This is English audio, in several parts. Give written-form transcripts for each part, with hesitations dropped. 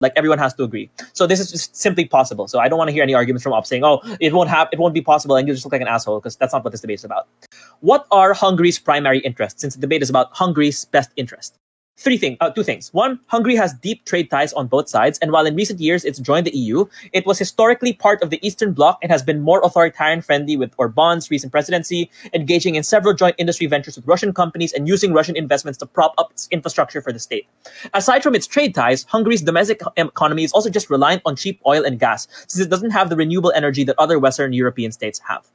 Like everyone has to agree. So this is just simply possible. So I don't want to hear any arguments from Op saying, "Oh, it won't be possible," and you just look like an asshole, because that's not what this debate is about. What are Hungary's primary interests? Since the debate is about Hungary's best interest. Two things. One, Hungary has deep trade ties on both sides, and while in recent years it's joined the EU, it was historically part of the Eastern Bloc and has been more authoritarian-friendly with Orban's recent presidency, engaging in several joint industry ventures with Russian companies and using Russian investments to prop up its infrastructure for the state. Aside from its trade ties, Hungary's domestic economy is also just reliant on cheap oil and gas, since it doesn't have the renewable energy that other Western European states have.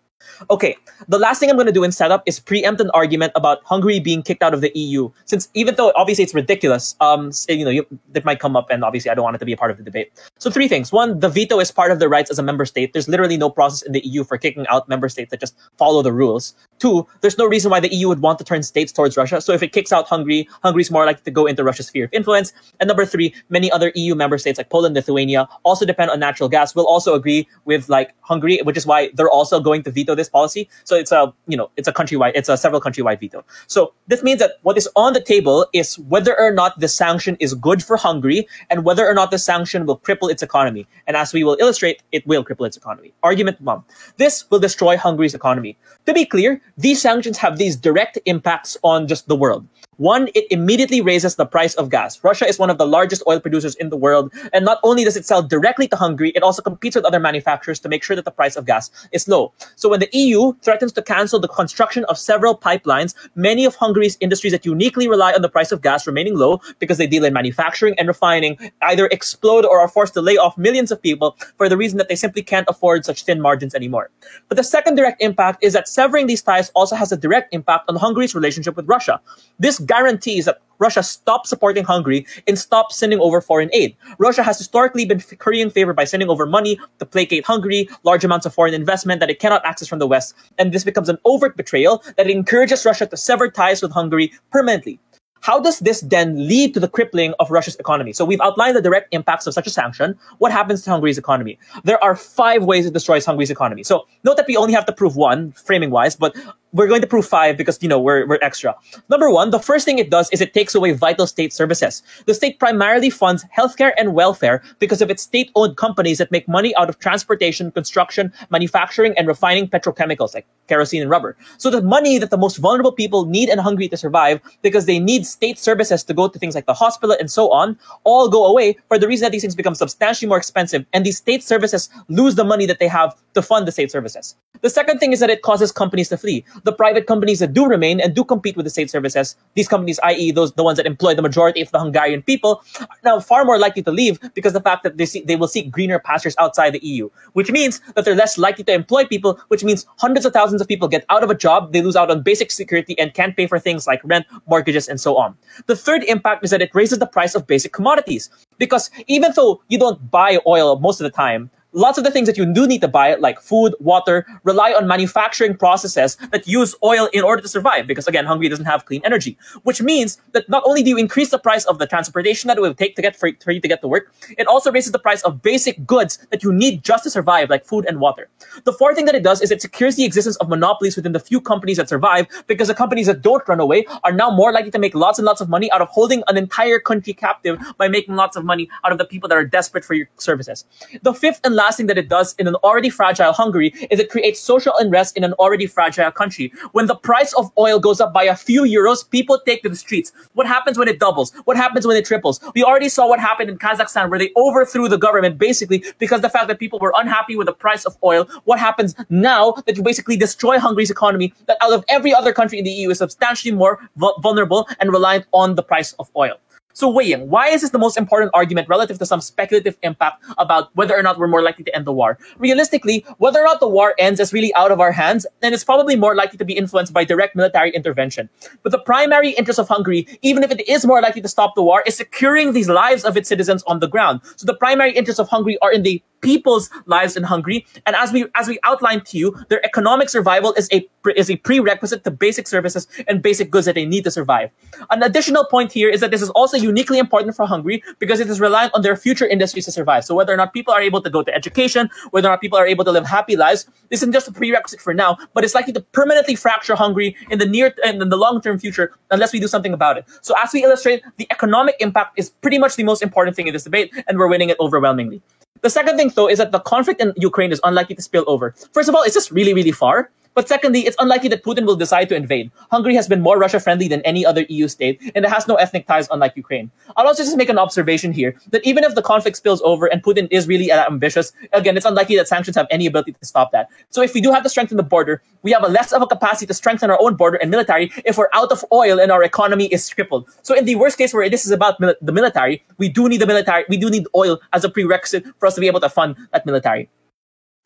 Okay, the last thing I'm going to do in setup is preempt an argument about Hungary being kicked out of the EU. Since even though obviously it's ridiculous, that might come up, and obviously I don't want it to be a part of the debate. So three things. One, the veto is part of the rights as a member state. There's literally no process in the EU for kicking out member states that just follow the rules. Two, there's no reason why the EU would want to turn states towards Russia. So if it kicks out Hungary, Hungary's more likely to go into Russia's sphere of influence. And number three, many other EU member states like Poland, Lithuania also depend on natural gas, will also agree with like Hungary, which is why they're also going to veto this policy. So it's a several countrywide veto. So this means that what is on the table is whether or not the sanction is good for Hungary and whether or not the sanction will cripple its economy. And as we will illustrate, it will cripple its economy. Argument one. This will destroy Hungary's economy. To be clear, these sanctions have these direct impacts on just the world. One, it immediately raises the price of gas. Russia is one of the largest oil producers in the world, and not only does it sell directly to Hungary, it also competes with other manufacturers to make sure that the price of gas is low. So when the EU threatens to cancel the construction of several pipelines, many of Hungary's industries that uniquely rely on the price of gas remaining low because they deal in manufacturing and refining either explode or are forced to lay off millions of people for the reason that they simply can't afford such thin margins anymore. But the second direct impact is that severing these ties also has a direct impact on Hungary's relationship with Russia. This guarantees that Russia stops supporting Hungary and stops sending over foreign aid. Russia has historically been currying favor by sending over money to placate Hungary, large amounts of foreign investment that it cannot access from the West, and this becomes an overt betrayal that encourages Russia to sever ties with Hungary permanently. How does this then lead to the crippling of Russia's economy? So we've outlined the direct impacts of such a sanction. What happens to Hungary's economy? There are 5 ways it destroys Hungary's economy. So note that we only have to prove 1, framing-wise, but we're going to prove 5 because, we're extra. Number 1, the first thing it does is it takes away vital state services. The state primarily funds healthcare and welfare because of its state-owned companies that make money out of transportation, construction, manufacturing, and refining petrochemicals like kerosene and rubber. So the money that the most vulnerable people need in Hungary to survive, because they need state services to go to things like the hospital and so on, all go away for the reason that these things become substantially more expensive, and these state services lose the money that they have to fund the state services. The second thing is that it causes companies to flee. The private companies that do remain and do compete with the state services, these companies, i.e. the ones that employ the majority of the Hungarian people, are now far more likely to leave because the fact that they will seek greener pastures outside the EU, which means that they're less likely to employ people, which means hundreds of thousands of people get out of a job, they lose out on basic security and can't pay for things like rent, mortgages, and so on. The third impact is that it raises the price of basic commodities, because even though you don't buy oil most of the time, lots of the things that you do need to buy, like food, water, rely on manufacturing processes that use oil in order to survive. Because again, Hungary doesn't have clean energy, which means that not only do you increase the price of the transportation that it will take to get for you to get to work, it also raises the price of basic goods that you need just to survive, like food and water. The fourth thing that it does is it secures the existence of monopolies within the few companies that survive, because the companies that don't run away are now more likely to make lots and lots of money out of holding an entire country captive by making lots of money out of the people that are desperate for your services. The fifth and last thing that it does in an already fragile Hungary is it creates social unrest in an already fragile country. When the price of oil goes up by a few euros, people take to the streets. What happens when it doubles? What happens when it triples? We already saw what happened in Kazakhstan, where they overthrew the government basically because the fact that people were unhappy with the price of oil. What happens now that you basically destroy Hungary's economy, that out of every other country in the EU is substantially more vulnerable and reliant on the price of oil? So weighing, why is this the most important argument relative to some speculative impact about whether or not we're more likely to end the war? Realistically, whether or not the war ends is really out of our hands, and it's probably more likely to be influenced by direct military intervention. But the primary interest of Hungary, even if it is more likely to stop the war, is securing these lives of its citizens on the ground. So the primary interests of Hungary are in the people's lives in Hungary. And as we outlined to you, their economic survival is a prerequisite to basic services and basic goods that they need to survive. An additional point here is that this is also uniquely important for Hungary because it is reliant on their future industries to survive. So whether or not people are able to go to education, whether or not people are able to live happy lives, this isn't just a prerequisite for now, but it's likely to permanently fracture Hungary in the near and in the long-term future unless we do something about it. So as we illustrate, the economic impact is pretty much the most important thing in this debate, and we're winning it overwhelmingly. The second thing, though, is that the conflict in Ukraine is unlikely to spill over. First of all, it's just really, really far. But secondly, it's unlikely that Putin will decide to invade. Hungary has been more Russia-friendly than any other EU state, and it has no ethnic ties, unlike Ukraine. I'll also just make an observation here that even if the conflict spills over and Putin is really ambitious, again, it's unlikely that sanctions have any ability to stop that. So if we do have to strengthen the border, we have a less of a capacity to strengthen our own border and military if we're out of oil and our economy is crippled. So in the worst case where this is about the military, we do need the military, we do need oil as a prerequisite for us to be able to fund that military.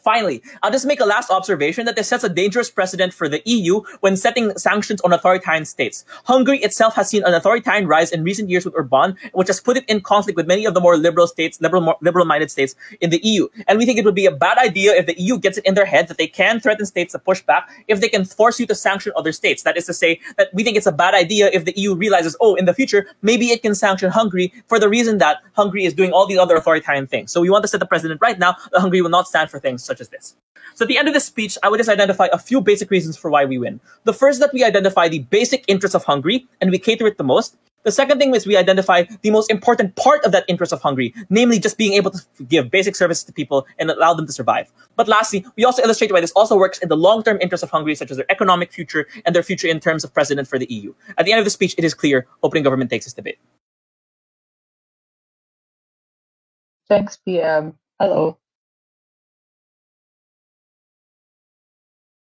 Finally, I'll just make a last observation that this sets a dangerous precedent for the EU when setting sanctions on authoritarian states. Hungary itself has seen an authoritarian rise in recent years with Orbán, which has put it in conflict with many of the more liberal states, liberal-minded states in the EU. And we think it would be a bad idea if the EU gets it in their head that they can threaten states to push back if they can force you to sanction other states. That is to say that we think it's a bad idea if the EU realizes, oh, in the future, maybe it can sanction Hungary for the reason that Hungary is doing all these other authoritarian things. So we want to set the precedent right now that Hungary will not stand for things such as this. So at the end of this speech, I would just identify a few basic reasons for why we win. The first is that we identify the basic interests of Hungary and we cater it the most. The second thing is we identify the most important part of that interest of Hungary, namely just being able to give basic services to people and allow them to survive. But lastly, we also illustrate why this also works in the long-term interests of Hungary, such as their economic future and their future in terms of president for the EU. At the end of the speech, it is clear opening government takes this debate. Thanks, PM. Hello.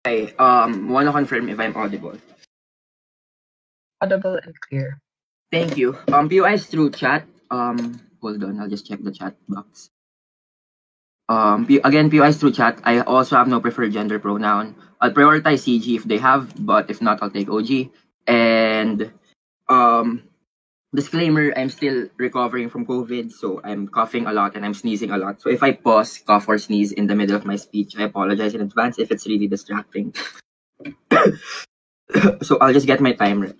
I want to confirm if I'm audible. Audible and clear. Thank you. POIs through chat. Hold on, I'll just check the chat box. Again, POIs through chat. I also have no preferred gender pronoun. I'll prioritize CG if they have, but if not, I'll take OG. And disclaimer, I'm still recovering from COVID, so I'm coughing a lot and I'm sneezing a lot. So if I pause, cough, or sneeze in the middle of my speech, I apologize in advance if it's really distracting. So I'll just get my timer.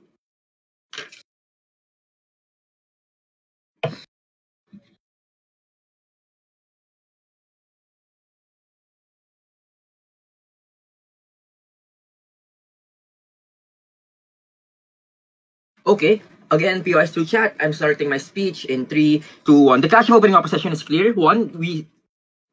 Okay. Again, POS to chat. I'm starting my speech in 3, 2, 1. The clash of opening opposition is clear. One,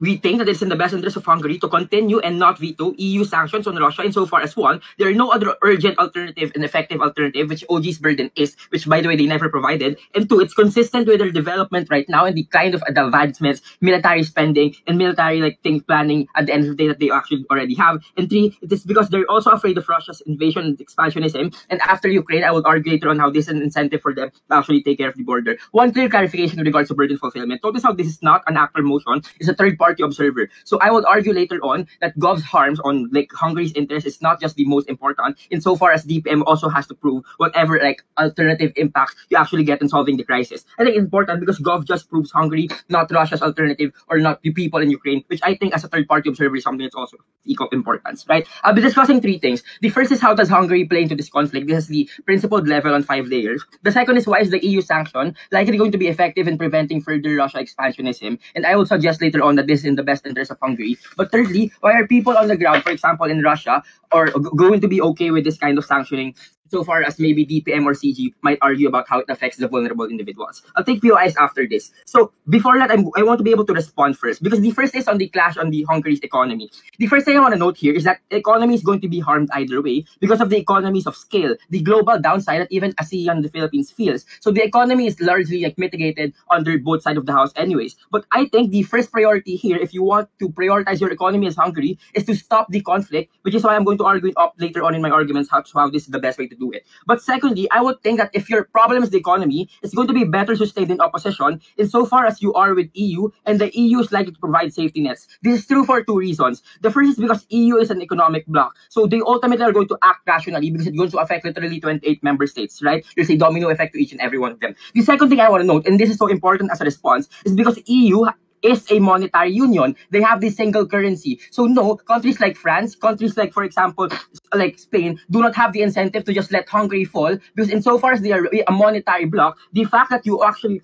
we think that it's in the best interest of Hungary to continue and not veto EU sanctions on Russia insofar as one, there are no other urgent alternative and effective alternative, which OG's burden is, which by the way they never provided, and two, it's consistent with their development right now and the kind of advancements, military spending, and military thing planning at the end of the day that they actually already have, and three, it is because they're also afraid of Russia's invasion and expansionism, and after Ukraine, I will argue later on how this is an incentive for them to actually take care of the border. One clear clarification with regards to burden fulfillment. Notice how this is not an actual motion, it's a third-party observer. So I would argue later on that Gov's harms on Hungary's interest is not just the most important, insofar as DPM also has to prove whatever alternative impacts you actually get in solving the crisis. I think it's important because Gov just proves Hungary, not Russia's alternative, or not the people in Ukraine, which I think as a third-party observer is something that's also of equal importance, right? I'll be discussing three things. The first is how does Hungary play into this conflict? This is the principled level on 5 layers. The second is why is the EU sanction likely going to be effective in preventing further Russia expansionism? And I will suggest later on that this is in the best interest of Hungary. But thirdly, why are people on the ground, for example in Russia, or going to be okay with this kind of sanctioning, so far as maybe DPM or CG might argue about how it affects the vulnerable individuals? I'll take POIs after this. So before that, I want to be able to respond first, because the first is on the clash on the Hungary's economy. The first thing I want to note here is that the economy is going to be harmed either way because of the economies of scale, the global downside that even ASEAN and the Philippines feels. So the economy is largely mitigated under both sides of the house anyways. But I think the first priority here, if you want to prioritize your economy as Hungary, is to stop the conflict, which is why I'm going to argue it up later on in my arguments how this is the best way to do it. But secondly, I would think that if your problem is the economy, it's going to be better sustained in opposition insofar as you are with EU, and the EU is likely to provide safety nets. This is true for 2 reasons. The first is because EU is an economic bloc, so they ultimately are going to act rationally because it's going to affect literally 28 member states, right? There's a domino effect to each and every one of them. The second thing I want to note, and this is so important as a response, is because EU is a monetary union. They have this single currency. So no, countries like France, countries like, for example, like Spain, do not have the incentive to just let Hungary fall, because insofar as they are a monetary bloc, the fact that you actually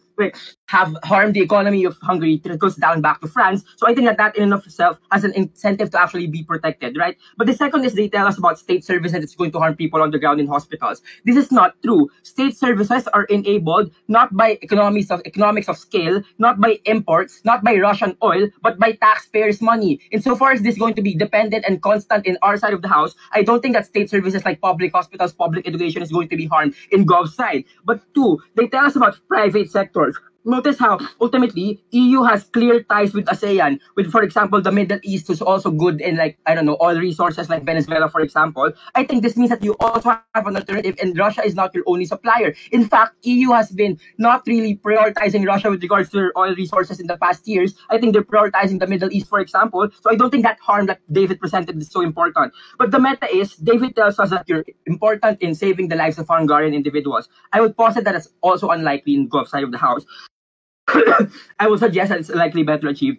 have harmed the economy of Hungary trickles down back to France. So I think that in and of itself has an incentive to actually be protected, right? But the second is they tell us about state services it's going to harm people on the ground in hospitals. This is not true. State services are enabled not by economics of scale, not by imports, not by Russian oil, but by taxpayers' money. Insofar as this is going to be dependent and constant in our side of the house, I don't think that state services like public hospitals, public education is going to be harmed in Gov's side. But two, they tell us about private sectors. Notice how ultimately EU has clear ties with ASEAN, with, for example, the Middle East, who's also good in, like, I don't know, oil resources like Venezuela, for example. I think this means that you also have an alternative, and Russia is not your only supplier. In fact, EU has been not really prioritizing Russia with regards to their oil resources in the past years. I think they're prioritizing the Middle East, for example. So I don't think that harm that David presented is so important. But the meta is, David tells us that you're important in saving the lives of Hungarian individuals. I would posit that it's also unlikely in Gov's side of the house. I would suggest that it's likely better achieved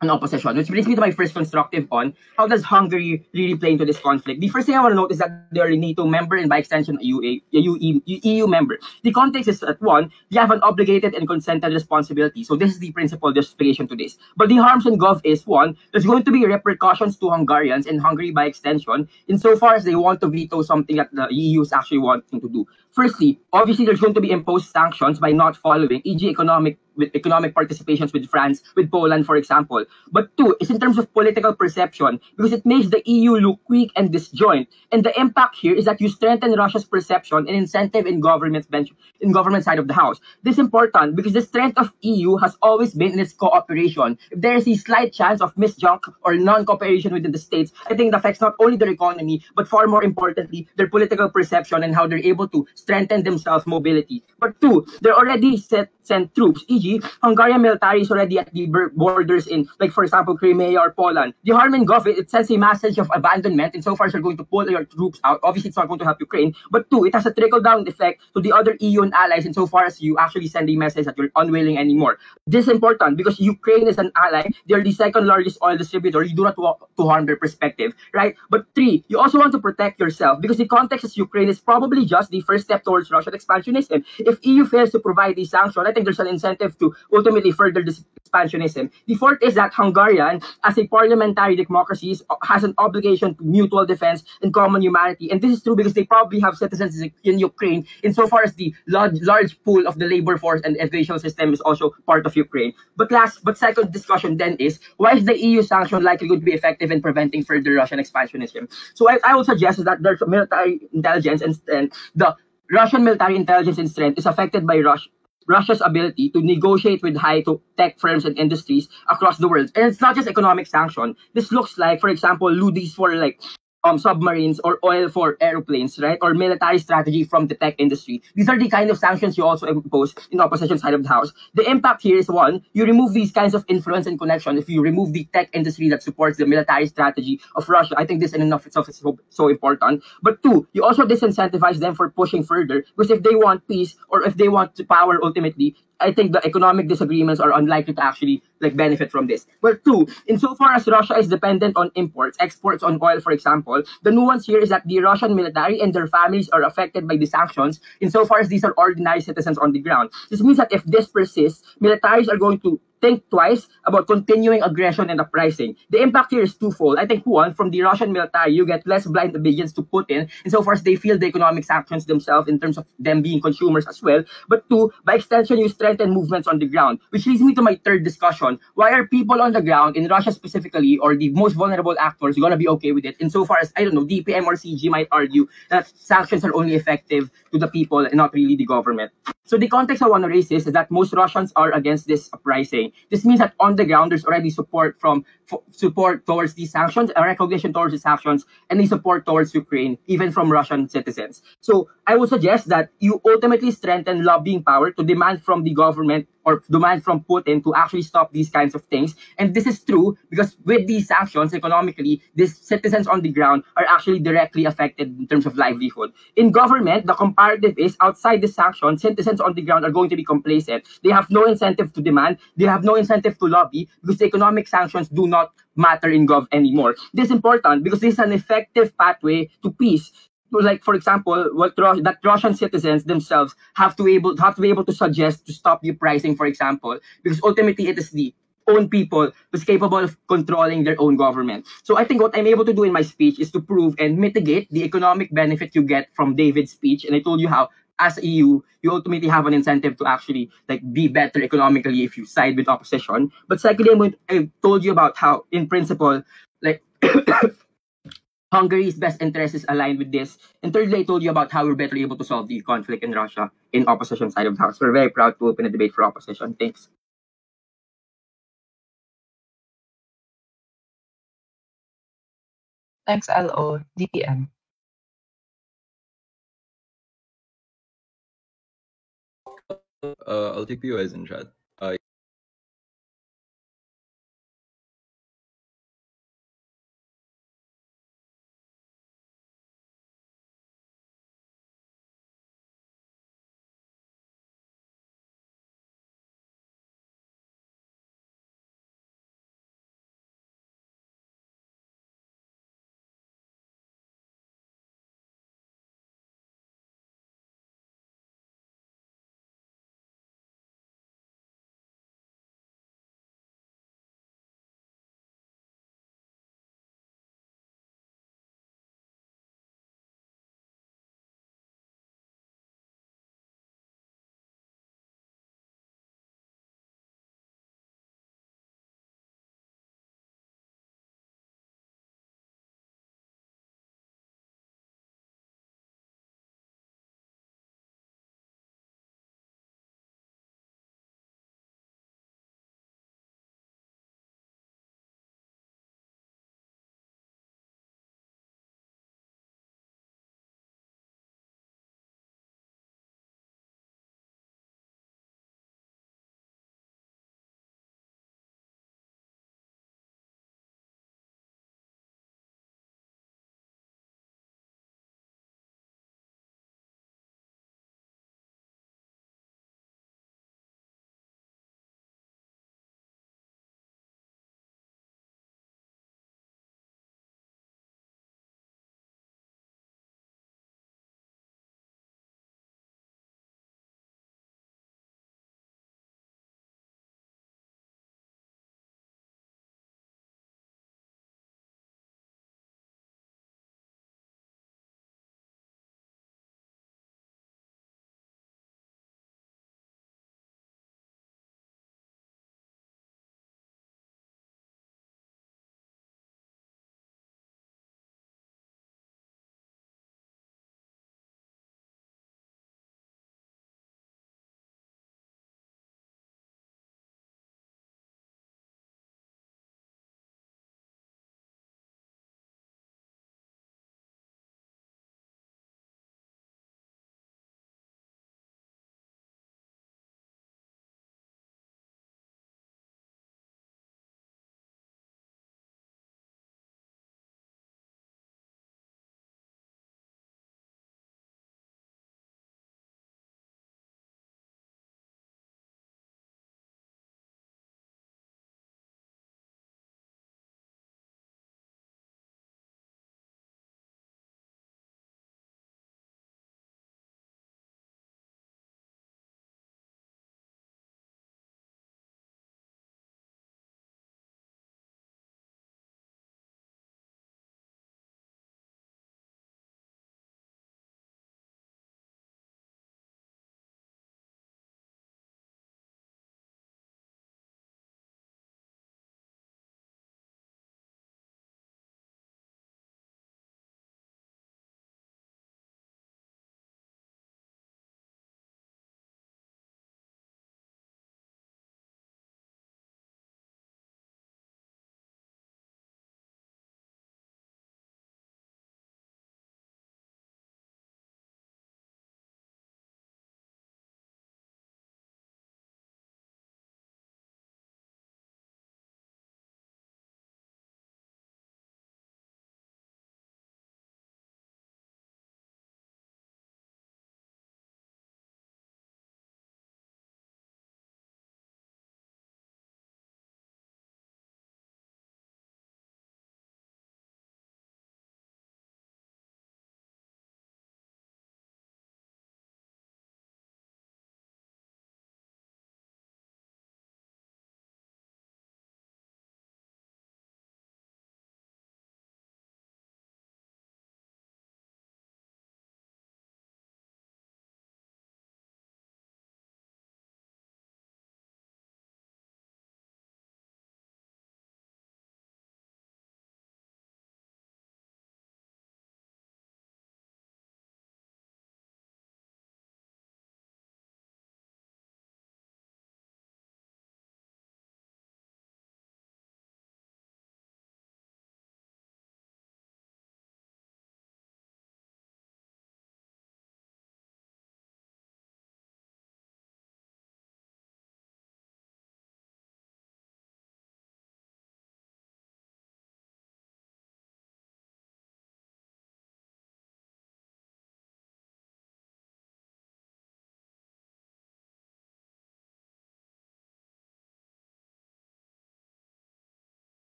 an opposition, which brings me to my first constructive on how does Hungary really play into this conflict. The first thing I want to note is that they are a NATO member and by extension a EU member. The context is that one, they have an obligated and consented responsibility. So this is the principal justification to this. But the harms in Gov is one, there's going to be repercussions to Hungarians and Hungary by extension insofar as they want to veto something that the EU is actually wanting to do. Firstly, obviously there's going to be imposed sanctions by not following, e.g. economic participations with France, with Poland, for example. But two, is in terms of political perception, because it makes the EU look weak and disjoint. And the impact here is that you strengthen Russia's perception and incentive in government side of the house. This is important because the strength of EU has always been in its cooperation. If there is a slight chance of misjunk or non-cooperation within the states, I think it affects not only their economy, but far more importantly, their political perception and how they're able to strengthen themselves' mobility. But two, they're already sent troops, e.g. Hungarian military is already at the borders in, like, for example, Crimea or Poland. The harm in Gov, it sends a message of abandonment insofar as you're going to pull your troops out. Obviously, it's not going to help Ukraine. But two, it has a trickle-down effect to the other EU and allies insofar as you actually send a message that you're unwilling anymore. This is important because Ukraine is an ally. They're the second largest oil distributor. You do not want to harm their perspective, right? But three, you also want to protect yourself because the context is Ukraine is probably just the first step towards Russian expansionism. If EU fails to provide these sanctions, I think there's an incentive to ultimately further this expansionism. The fourth is that Hungarian, as a parliamentary democracy, has an obligation to mutual defense and common humanity. And this is true because they probably have citizens in Ukraine, insofar as the large pool of the labor force and educational system is also part of Ukraine. But second discussion then is, why is the EU sanction likely going to be effective in preventing further Russian expansionism? So I would suggest that there's military intelligence and the Russian military intelligence and strength is affected by Russia's ability to negotiate with high-tech firms and industries across the world. And it's not just economic sanction. This looks like, for example, Ludis for like submarines or oil for airplanes, right? Or military strategy from the tech industry. These are the kind of sanctions you also impose in opposition side of the house. The impact here is one, you remove these kinds of influence and connection. If you remove the tech industry that supports the military strategy of Russia, I think this in and of itself is so important. But two, you also disincentivize them for pushing further because if they want peace or if they want power ultimately, I think the economic disagreements are unlikely to actually benefit from this. Well, two, insofar as Russia is dependent on exports on oil, for example, the nuance here is that the Russian military and their families are affected by the sanctions insofar as these are ordinary citizens on the ground. This means that if this persists, militaries are going to think twice about continuing aggression and uprising. The impact here is twofold. I think one, from the Russian military, you get less blind obedience to Putin, insofar as they feel the economic sanctions themselves in terms of them being consumers as well. But two, by extension, you strengthen movements on the ground, which leads me to my third discussion. Why are people on the ground, in Russia specifically, or the most vulnerable actors, going to be okay with it? Insofar as, I don't know, DPM or CG might argue that sanctions are only effective to the people and not really the government. So the context I want to raise is that most Russians are against this uprising. This means that on the ground, there's already support towards these sanctions, a recognition towards these sanctions, and a support towards Ukraine, even from Russian citizens. So I would suggest that you ultimately strengthen lobbying power to demand from the government or demand from Putin to actually stop these kinds of things. And this is true because with these sanctions economically, these citizens on the ground are actually directly affected in terms of livelihood. In government, the comparative is outside the sanctions, citizens on the ground are going to be complacent. They have no incentive to demand, they have no incentive to lobby because the economic sanctions do not matter in gov anymore. This is important because this is an effective pathway to peace. So like for example, that Russian citizens themselves have to be able to suggest to stop the pricing, for example, because ultimately it is the own people who's capable of controlling their own government. So I think what I'm able to do in my speech is to prove and mitigate the economic benefit you get from David's speech. And I told you how as EU, you ultimately have an incentive to actually like be better economically if you side with opposition. But secondly, I told you about how in principle, like Hungary's best interest is aligned with this. And thirdly, I told you about how we're better able to solve the conflict in Russia in opposition side of the house. We're very proud to open a debate for opposition. Thanks. Thanks, LO. DPM. I'll take POIs in chat.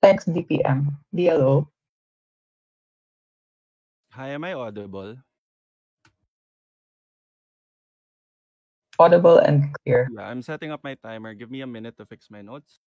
Thanks, DPM. DLO. Hi, am I audible? Audible and clear. Yeah, I'm setting up my timer. Give me a minute to fix my notes.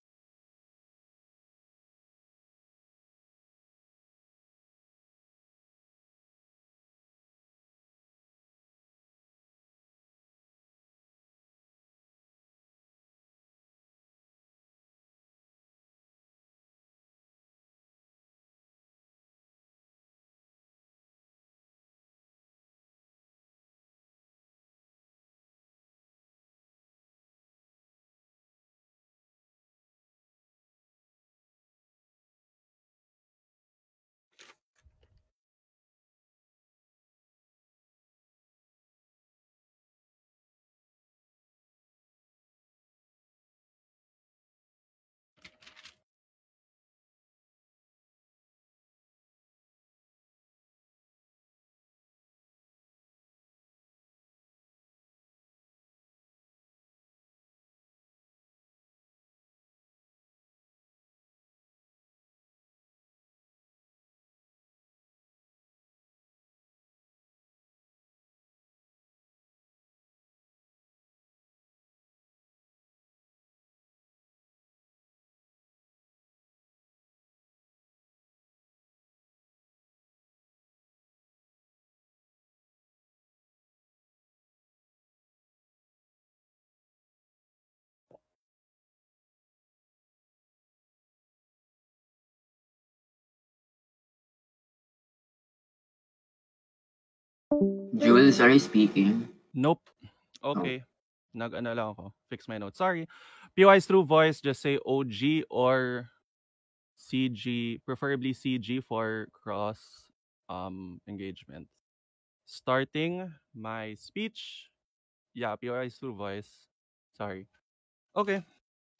Jules, are you speaking? Nope. Okay. Nag-ano lang ako. Fix my notes. Sorry. POIs through voice, just say OG or CG, preferably CG for cross engagement. Starting my speech. Yeah, POIs through voice. Sorry. Okay.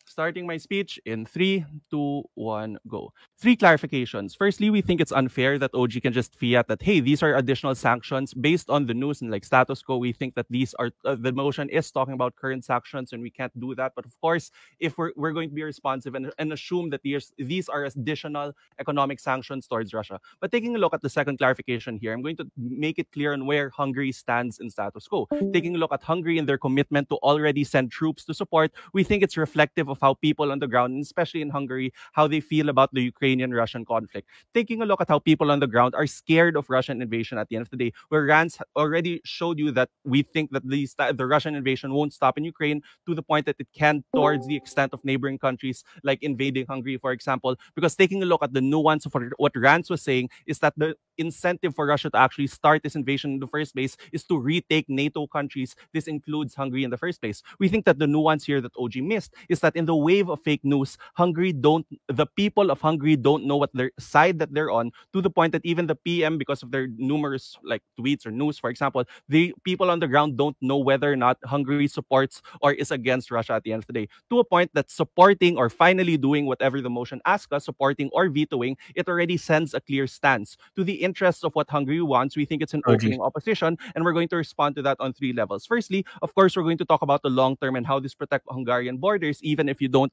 Starting my speech in 3, 2, 1, go. 3 clarifications. Firstly, we think it's unfair that OG can just fiat that, hey, these are additional sanctions based on the news and like status quo. We think that these are, the motion is talking about current sanctions and we can't do that. But of course, if we're going to be responsive and assume that these are additional economic sanctions towards Russia. But taking a look at the second clarification here, I'm going to make it clear on where Hungary stands in status quo. Taking a look at Hungary and their commitment to already send troops to support, we think it's reflective of how people on the ground, and especially in Hungary, how they feel about the Ukrainian-Russian conflict. Taking a look at how people on the ground are scared of Russian invasion at the end of the day, where Rance already showed you that we think that the Russian invasion won't stop in Ukraine to the point that it can towards the extent of neighboring countries like invading Hungary, for example. Because taking a look at the nuance of what Rance was saying is that the incentive for Russia to actually start this invasion in the first place is to retake NATO countries. This includes Hungary in the first place. We think that the nuance here that OG missed is that in the wave of fake news, the people of Hungary don't know what their side that they're on, to the point that even the PM, because of their numerous like tweets or news, for example, the people on the ground don't know whether or not Hungary supports or is against Russia at the end of the day. To a point that supporting or finally doing whatever the motion asks us, supporting or vetoing, it already sends a clear stance. To the interests of what Hungary wants, we think it's an opening opposition, and we're going to respond to that on 3 levels. Firstly, of course, we're going to talk about the long term and how this protect Hungarian borders, even if you don't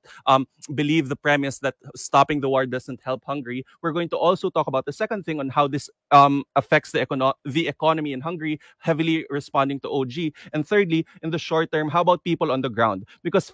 believe the premise that stopping the war doesn't help Hungary. We're going to also talk about the second thing on how this affects the economy in Hungary, heavily responding to OG. And thirdly, in the short term, how about people on the ground? Because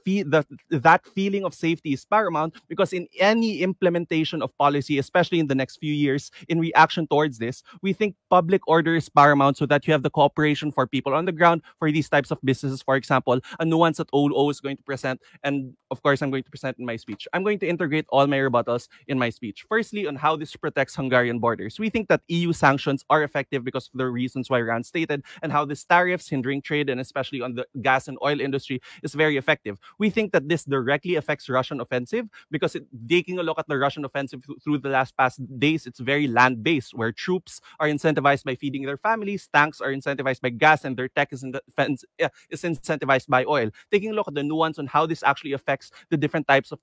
that feeling of safety is paramount, because in any implementation of policy, especially in the next few years, in reaction towards this, we think public order is paramount, so that you have the cooperation for people on the ground, for these types of businesses, for example, a nuance that OO is going to present, and of course, I'm going to present in my speech. I'm going to integrate all my rebuttals in my speech. Firstly, on how this protects Hungarian borders. We think that EU sanctions are effective because of the reasons why Rand stated, and how this tariffs hindering trade, and especially on the gas and oil industry, is very effective. We think that this directly affects Russian offensive, because taking a look at the Russian offensive through the past days, it's very land-based, where troops are incentivized by feeding their families, tanks are incentivized by gas, and their tech is incentivized by oil. Taking a look at the nuance on how this actually affects the different types of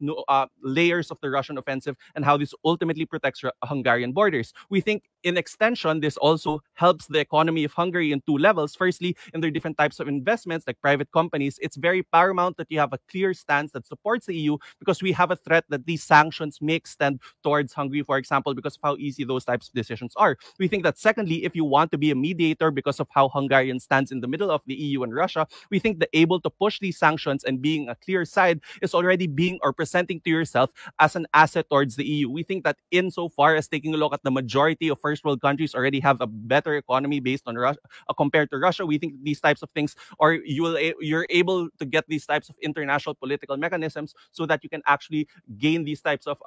layers of the Russian offensive, and how this ultimately protects Hungarian borders. We think in extension, this also helps the economy of Hungary in two levels. Firstly, in their different types of investments, like private companies, it's very paramount that you have a clear stance that supports the EU, because we have a threat that these sanctions may extend towards Hungary, for example, because of how easy those types of decisions are. We think that secondly, if you want to be a mediator because of how Hungarian stands in the middle of the EU and Russia, we think that able to push these sanctions and being a clear side is already being or presenting to yourself as an asset towards the EU. We think that insofar as taking a look at the majority of first world countries already have a better economy based on Russia compared to Russia, we think these types of things, or you're able to get these types of international political mechanisms so that you can actually gain these types of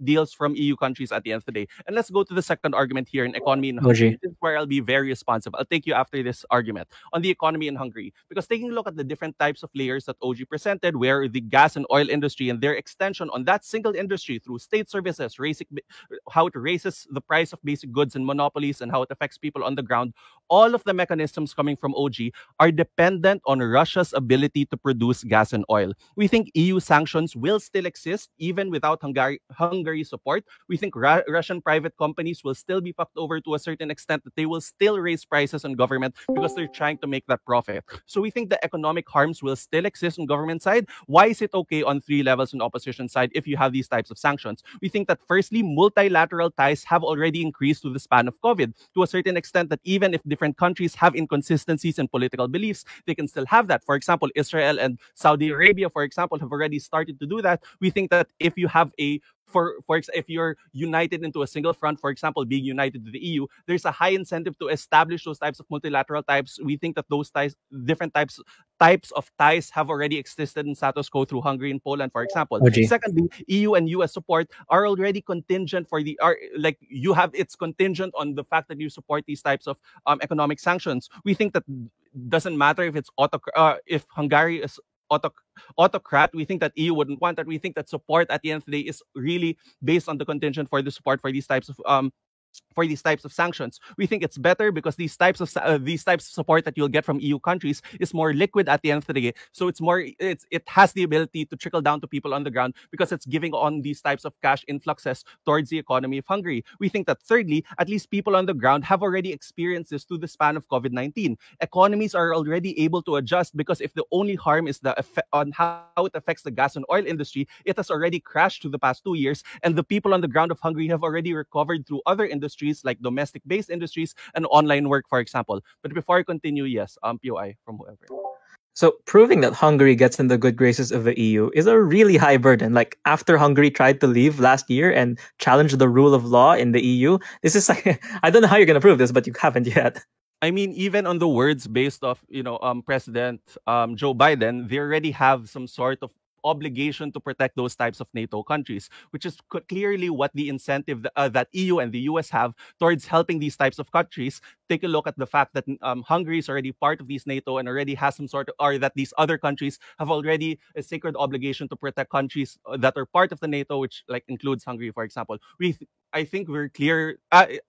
deals from EU countries at the end of the day. And let's go to the second argument here in economy in Hungary. This is where I'll be very responsive. I'll take you after this argument on the economy in Hungary, because taking a look at the different types of layers that OG presented, where the gas and oil industry and their extension on that single industry through state services, how it raises the price of basic goods and monopolies, and how it affects people on the ground, all of the mechanisms coming from OG are dependent on Russia's ability to produce gas and oil. We think EU sanctions will still exist even without Hungary's support. We think Russian private companies will still be fucked over to a certain extent, that they will still raise prices on government because they're trying to make that profit. So we think the economic harms will still exist on government side. Why is it okay on three levels on opposition side if you have these types of sanctions? We think that firstly, multilateral ties have already increased to the span of COVID to a certain extent, that even if different countries have inconsistencies in political beliefs, they can still have that. For example, Israel and Saudi Arabia, for example, have already started to do that. We think that if you have a if you're united into a single front, for example, being united to the EU, there's a high incentive to establish those types of multilateral types. We think that those ties, different types of ties, have already existed in status quo through Hungary and Poland, for example. Secondly, EU and US support are already contingent for it's contingent on the fact that you support these types of economic sanctions. We think that doesn't matter if it's if Hungary is autocrat. We think that EU wouldn't want that. We think that support at the end of the day is really based on the contingent for the support for these types of sanctions. We think it's better because these types of support that you'll get from EU countries is more liquid at the end of the day. So it has the ability to trickle down to people on the ground because it's giving on these types of cash influxes towards the economy of Hungary. We think that thirdly, at least people on the ground have already experienced this through the span of COVID-19. Economies are already able to adjust because if the only harm is on how it affects the gas and oil industry, it has already crashed through the past 2 years, and the people on the ground of Hungary have already recovered through other industries like domestic-based industries and online work, for example. But before I continue, yes, POI from whoever. So proving that Hungary gets in the good graces of the EU is a really high burden. Like after Hungary tried to leave last year and challenged the rule of law in the EU, this is like, I don't know how you're going to prove this, but you haven't yet. I mean, even on the words based off, President Joe Biden, they already have some sort of obligation to protect those types of NATO countries, which is clearly what the incentive that EU and the US have towards helping these types of countries. Take a look at the fact that Hungary is already part of these NATO and already has some sort of, or that these other countries have already a sacred obligation to protect countries that are part of the NATO, which like includes Hungary, for example. I think we're clear.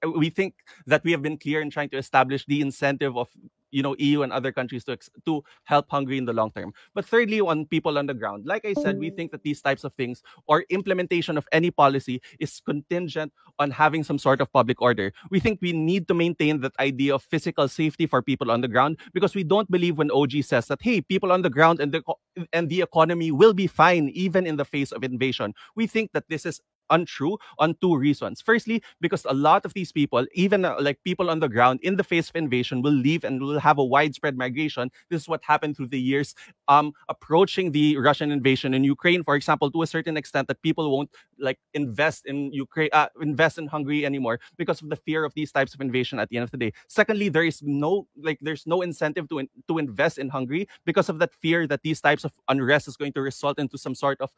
We think that we have been clear in trying to establish the incentive of EU and other countries to help Hungary in the long term. But thirdly, on people on the ground, like I said, we think that these types of things or implementation of any policy is contingent on having some sort of public order. We think we need to maintain that idea of physical safety for people on the ground because we don't believe when OG says that, hey, people on the ground and the economy will be fine even in the face of invasion. We think that this is untrue on two reasons. Firstly, because a lot of these people, even like people on the ground in the face of invasion, will leave and will have a widespread migration. This is what happened through the years approaching the Russian invasion in Ukraine, for example, to a certain extent that people won't like invest in Hungary anymore because of the fear of these types of invasion at the end of the day. Secondly, there's no incentive to invest in Hungary because of that fear that these types of unrest is going to result into some sort of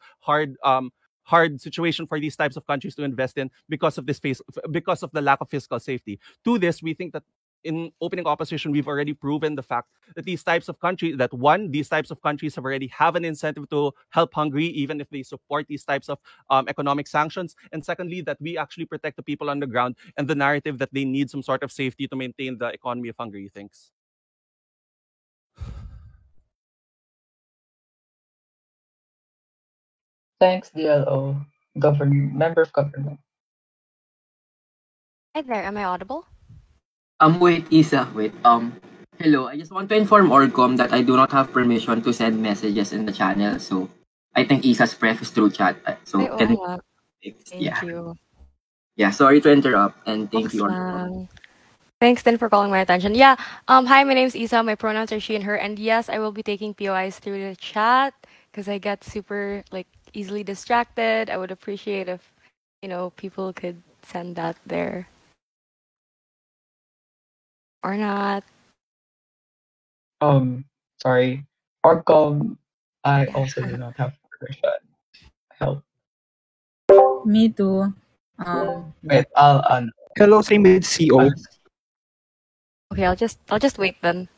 hard situation for these types of countries to invest in because of the lack of fiscal safety. To this, we think that in opening opposition, we've already proven the fact that these types of countries have already have an incentive to help Hungary, even if they support these types of economic sanctions. And secondly, that we actually protect the people on the ground and the narrative that they need some sort of safety to maintain the economy of Hungary. Thanks. Thanks, DLO, member of government. Hi there, am I audible? Wait, Isa, wait. Hello. I just want to inform Orcom that I do not have permission to send messages in the channel. So I think Isa's pref is through chat. So Ay, oo can nga. Thank you. yeah. Sorry to interrupt, and thank Box you, Orcom. lang. Thanks then for calling my attention. Yeah. Hi, my name's Isa. My pronouns are she and her. And yes, I will be taking POIs through the chat because I get super like easily distracted. I would appreciate if, people could send that there. Or not. Sorry. Orcom, I also do not have permission. Help. Me too. Wait, I'll Hello, same with CO. Okay, I'll just wait then.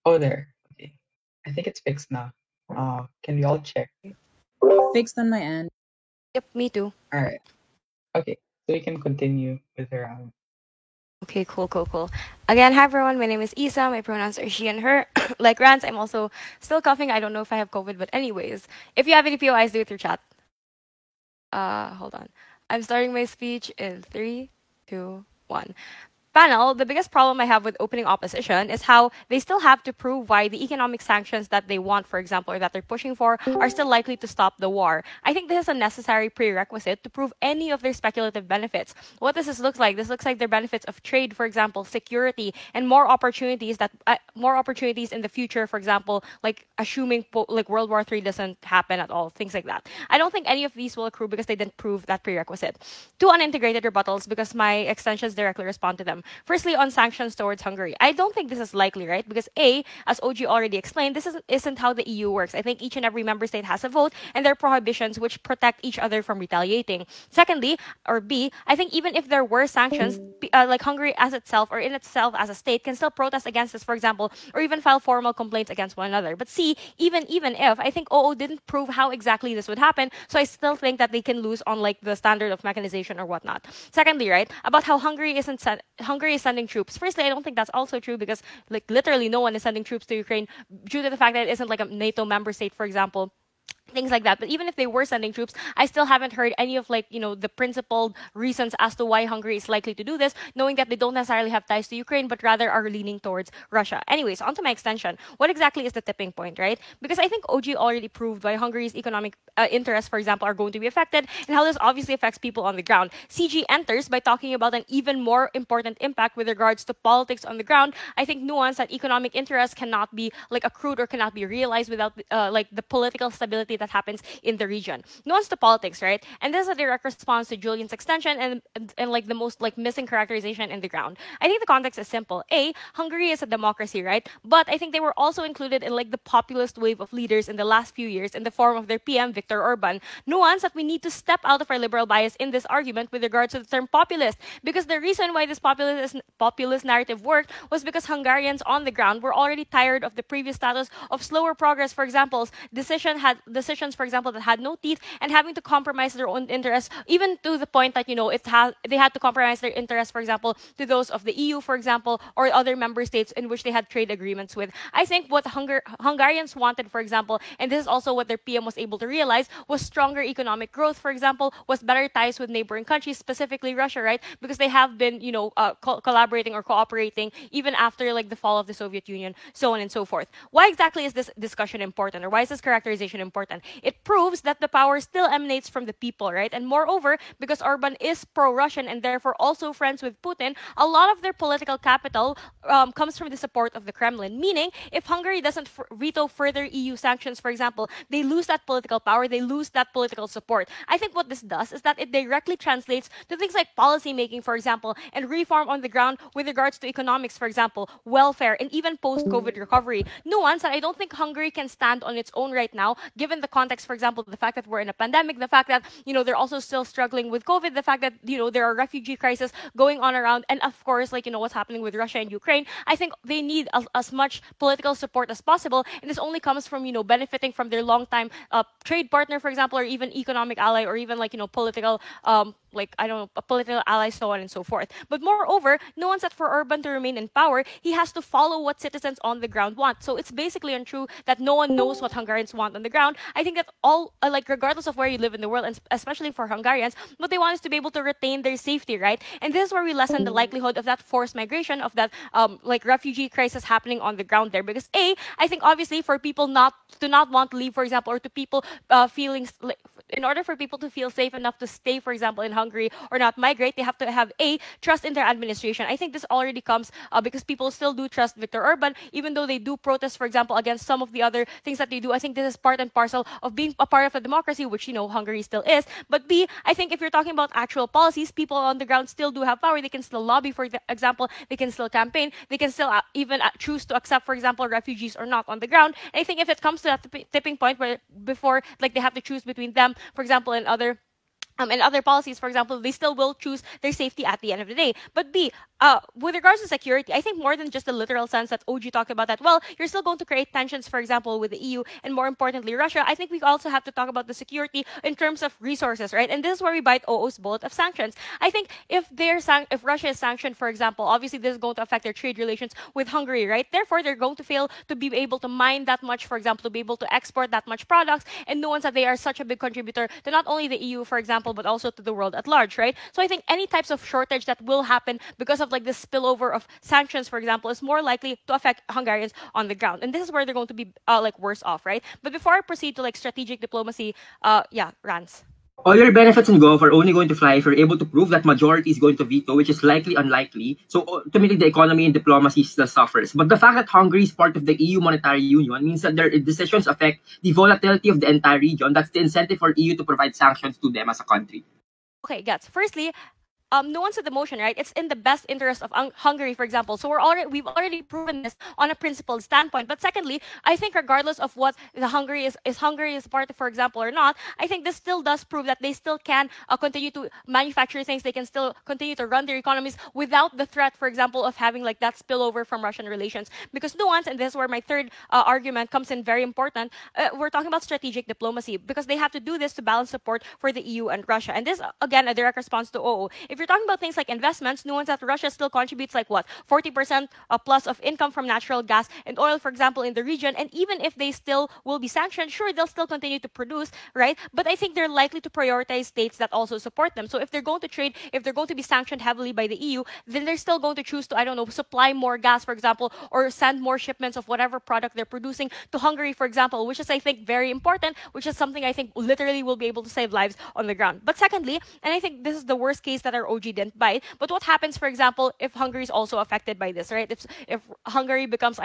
Oh, there. Okay. I think it's fixed now. Can we all check? Fixed on my end. Yep, me too. All right. Okay. So we can continue with the round. Okay, cool. Again, hi everyone. My name is Isa. My pronouns are she and her. Like Rance, I'm also still coughing. I don't know if I have COVID, but anyways, if you have any POIs, do it through chat. Hold on. I'm starting my speech in 3, 2, 1. Panel, the biggest problem I have with opening opposition is how they still have to prove why the economic sanctions that they want, for example, or that they're pushing for, are still likely to stop the war. I think this is a necessary prerequisite to prove any of their speculative benefits. What does this look like? This looks like their benefits of trade, for example, security, and more opportunities in the future, for example, like assuming like World War III doesn't happen at all, things like that. I don't think any of these will accrue because they didn't prove that prerequisite. Two unintegrated rebuttals because my extensions directly respond to them. Firstly, on sanctions towards Hungary. I don't think this is likely, right? Because A, as OG already explained, this isn't how the EU works. I think each and every member state has a vote, and there are prohibitions which protect each other from retaliating. Secondly, or B, I think even if there were sanctions, like Hungary as itself or in itself as a state can still protest against this, for example, or even file formal complaints against one another. But C, even if, I think OO didn't prove how exactly this would happen, so I still think that they can lose on like the standard of mechanization or whatnot. Secondly, right, about how Hungary is sending troops. Firstly, I don't think that's also true because like literally no one is sending troops to Ukraine due to the fact that it isn't like a NATO member state, for example. Things like that. But even if they were sending troops, I still haven't heard any of like, the principled reasons as to why Hungary is likely to do this, knowing that they don't necessarily have ties to Ukraine, but rather are leaning towards Russia. Anyways, onto my extension. What exactly is the tipping point, right? Because I think OG already proved why Hungary's economic interests, for example, are going to be affected and how this obviously affects people on the ground. CG enters by talking about an even more important impact with regards to politics on the ground. I think nuance that economic interests cannot be like accrued or cannot be realized without like the political stability that happens in the region. Nuance to politics, right? And this is a direct response to Julian's extension and like the most like missing characterization in the ground. I think the context is simple. A, Hungary is a democracy, right? But I think they were also included in like the populist wave of leaders in the last few years in the form of their PM Viktor Orban. Nuance that we need to step out of our liberal bias in this argument with regards to the term populist, because the reason why this populist narrative worked was because Hungarians on the ground were already tired of the previous status of slower progress. For example, decisions, for example, that had no teeth and having to compromise their own interests, even to the point that they had to compromise their interests, for example, to those of the EU, for example, or other member states in which they had trade agreements with. I think what Hungarians wanted, for example, and this is also what their PM was able to realize, was stronger economic growth, for example, was better ties with neighboring countries, specifically Russia, right? Because they have been, collaborating or cooperating even after like the fall of the Soviet Union, so on and so forth. Why exactly is this discussion important, or why is this characterization important? It proves that the power still emanates from the people, right? And moreover, because Orban is pro-Russian and therefore also friends with Putin, a lot of their political capital comes from the support of the Kremlin. Meaning, if Hungary doesn't veto further EU sanctions, for example, they lose that political power, they lose that political support. I think what this does is that it directly translates to things like policy making, for example, and reform on the ground with regards to economics, for example, welfare, and even post-COVID recovery. Nuance that I don't think Hungary can stand on its own right now, given the context, for example, the fact that we're in a pandemic, the fact that, they're also still struggling with COVID, the fact that, there are refugee crises going on around, and of course, what's happening with Russia and Ukraine. I think they need as much political support as possible, and this only comes from, benefiting from their long-time trade partner, for example, or even economic ally, or even political a political ally, so on and so forth. But moreover, no one said for Orban to remain in power, he has to follow what citizens on the ground want. So it's basically untrue that no one knows what Hungarians want on the ground. I think that all, regardless of where you live in the world, and especially for Hungarians, what they want is to be able to retain their safety, right? And this is where we lessen the likelihood of that forced migration, of that refugee crisis happening on the ground there. Because I think obviously for people not want to leave, for example, or to people feeling in order for people to feel safe enough to stay, for example, in Hungary or not migrate, they have to have trust in their administration. I think this already comes because people still do trust Viktor Orban, even though they do protest, for example, against some of the other things that they do. I think this is part and parcel of being a part of a democracy, which Hungary still is. But I think if you're talking about actual policies, people on the ground still do have power. They can still lobby, for example, they can still campaign, they can still even choose to accept, for example, refugees or not on the ground. And I think if it comes to that tipping point where before they have to choose between them, for example, and other policies, for example, they still will choose their safety at the end of the day. But with regards to security, I think more than just the literal sense that OG talked about that, well, you're still going to create tensions, for example, with the EU and more importantly, Russia. I think we also have to talk about the security in terms of resources, right? And this is where we bite OO's bullet of sanctions. I think if Russia is sanctioned, for example, obviously this is going to affect their trade relations with Hungary, right? Therefore, they're going to fail to be able to mine that much, for example, to be able to export that much products. And no one said they are such a big contributor to not only the EU, for example, but also to the world at large, right? So I think any types of shortage that will happen because of this spillover of sanctions, for example, is more likely to affect Hungarians on the ground. And this is where they're going to be worse off, right? But before I proceed to strategic diplomacy, Rans. All your benefits in Gulf are only going to fly if you're able to prove that majority is going to veto, which is likely unlikely. So ultimately, the economy and diplomacy still suffers. But the fact that Hungary is part of the EU monetary union means that their decisions affect the volatility of the entire region. That's the incentive for EU to provide sanctions to them as a country. Okay, Gats. Firstly, no one said the motion, right? It's in the best interest of Hungary, for example. So we've already proven this on a principled standpoint. But secondly, I think regardless of what Hungary is part of, for example, or not, I think this still does prove that they still can continue to manufacture things. They can still continue to run their economies without the threat, for example, of having that spillover from Russian relations. Because nuance, and this is where my third argument comes in very important, we're talking about strategic diplomacy because they have to do this to balance support for the EU and Russia. And this, again, a direct response to OO. If you're talking about things like investments, nuance that Russia still contributes 40% plus of income from natural gas and oil, for example, in the region. And even if they still will be sanctioned, sure, they'll still continue to produce, right? But I think they're likely to prioritize states that also support them. So if they're going to trade, if they're going to be sanctioned heavily by the EU, then they're still going to choose to, supply more gas, for example, or send more shipments of whatever product they're producing to Hungary, for example, which is, I think, very important, which is something I think literally will be able to save lives on the ground. But secondly, and I think this is the worst case that our OG didn't bite, but what happens, for example, if Hungary is also affected by this, right? If Hungary becomes,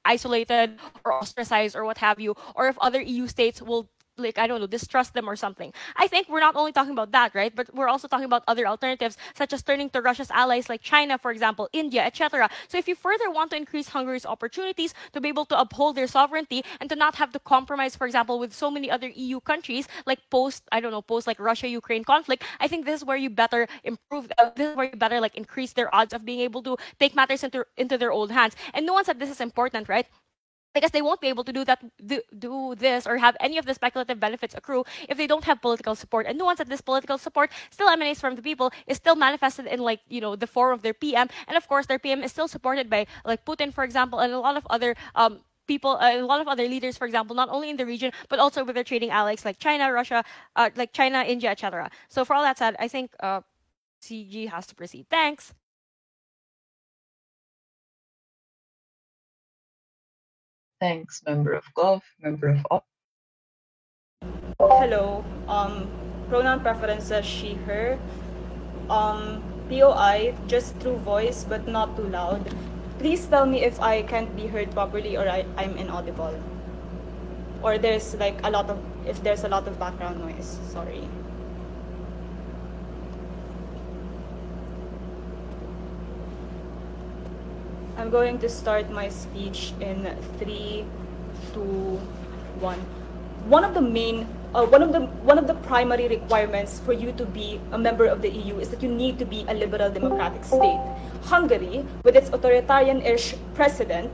isolated or ostracized or what have you, or if other EU states will like, I don't know, distrust them or something. I think we're not only talking about that, right? But we're also talking about other alternatives, such as turning to Russia's allies like China, for example, India, etc. So if you further want to increase Hungary's opportunities to be able to uphold their sovereignty and to not have to compromise, for example, with so many other EU countries, like post like Russia-Ukraine conflict, I think this is where you better improve. This is where you better like increase their odds of being able to take matters into their own hands. And no one said this is important, right? Because they won't be able to do this or have any of the speculative benefits accrue if they don't have political support. And nuance that this political support still emanates from the people, is still manifested in like, the form of their PM. And of course, their PM is still supported by like Putin, for example, and a lot of other people, a lot of other leaders, for example, not only in the region, but also with their trading allies like China, Russia, like China, India, etc. So for all that said, I think CG has to proceed. Thanks. Thanks, member of Gov, member of Op. Hello. Pronoun preferences she, her. POI, just through voice but not too loud. Please tell me if I can't be heard properly or I'm inaudible. Or there's like if there's a lot of background noise. Sorry. I'm going to start my speech in 3, 2, 1. One of the primary requirements for you to be a member of the EU is that you need to be a liberal democratic state. Hungary, with its authoritarian-ish president,